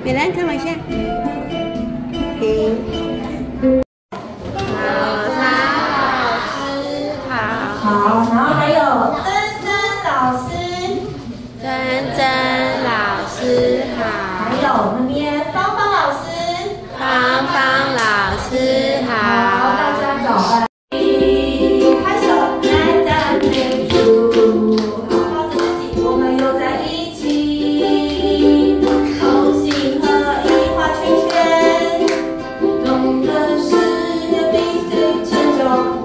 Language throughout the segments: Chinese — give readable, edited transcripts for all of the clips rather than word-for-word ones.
美兰，看我一下。好，然后还有珍珍老师，珍珍老师好。还有那边芳芳老师，芳芳老师好。好，大家早安。拍手来赞美主，好好自己，我们又在一起，同心合一画圈圈，懂得是必须成就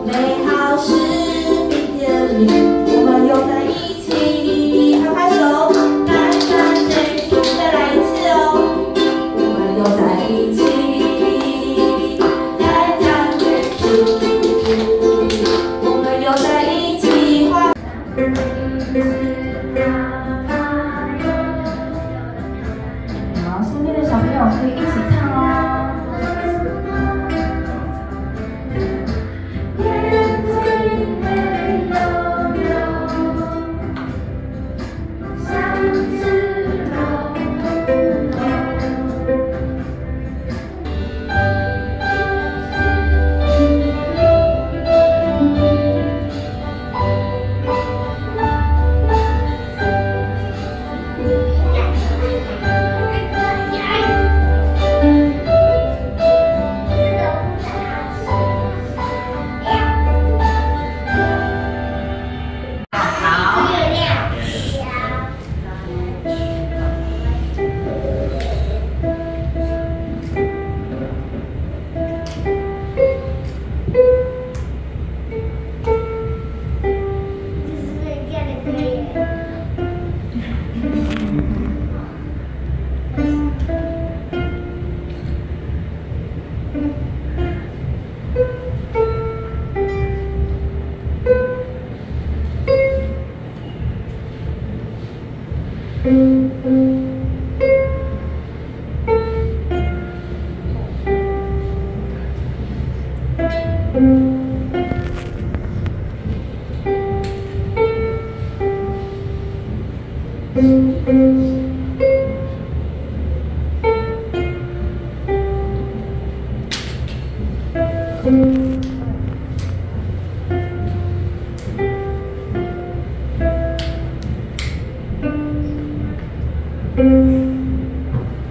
美好事。我们又在一起，拍拍手，来赞美主，再来一次哦。我们又在一起，来赞美主，我们又在一起画。好，身边的小朋友可以一起唱哦。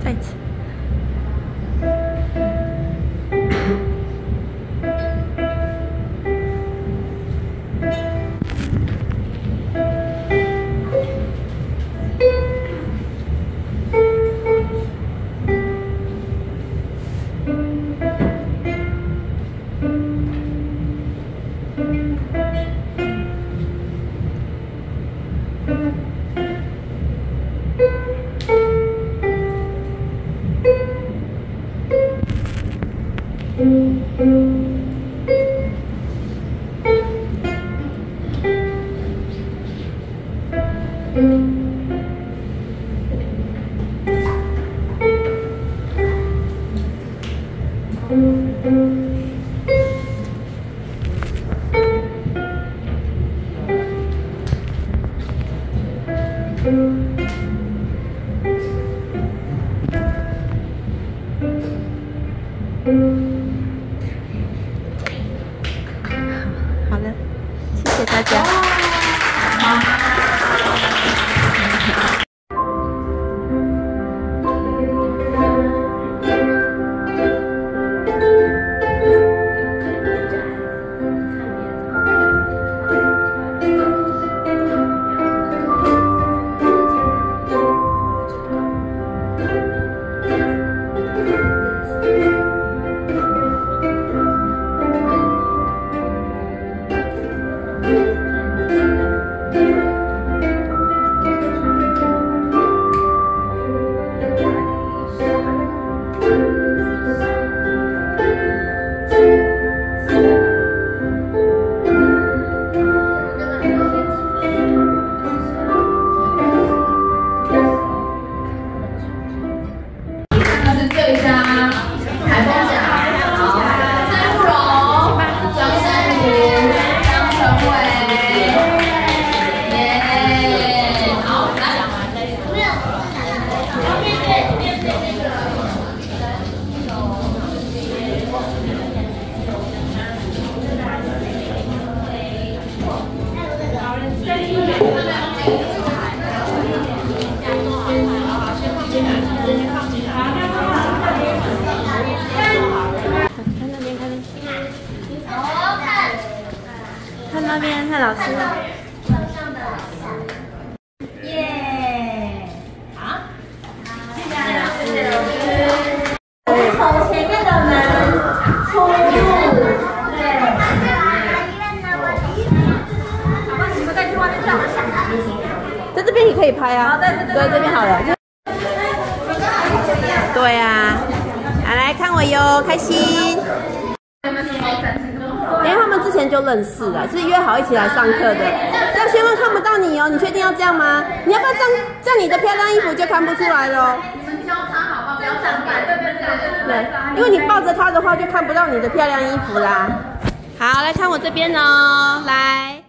再一次。好了，谢谢大家。看那边，看老师。耶！好，谢谢老师。从前面的门出入，对。好吧，你们再去外面转一下。在这边也可以拍啊。对，这边好了。对啊，来看我哟，开心。因为他们之前就认识了，是约好一起来上课的。这样先问看不到你哦，你确定要这样吗？你要不要这样你的漂亮衣服就看不出来咯？你们交叉好吧，不要站板。对，因为你抱着它的话就看不到你的漂亮衣服啦。好，来看我这边哦，来。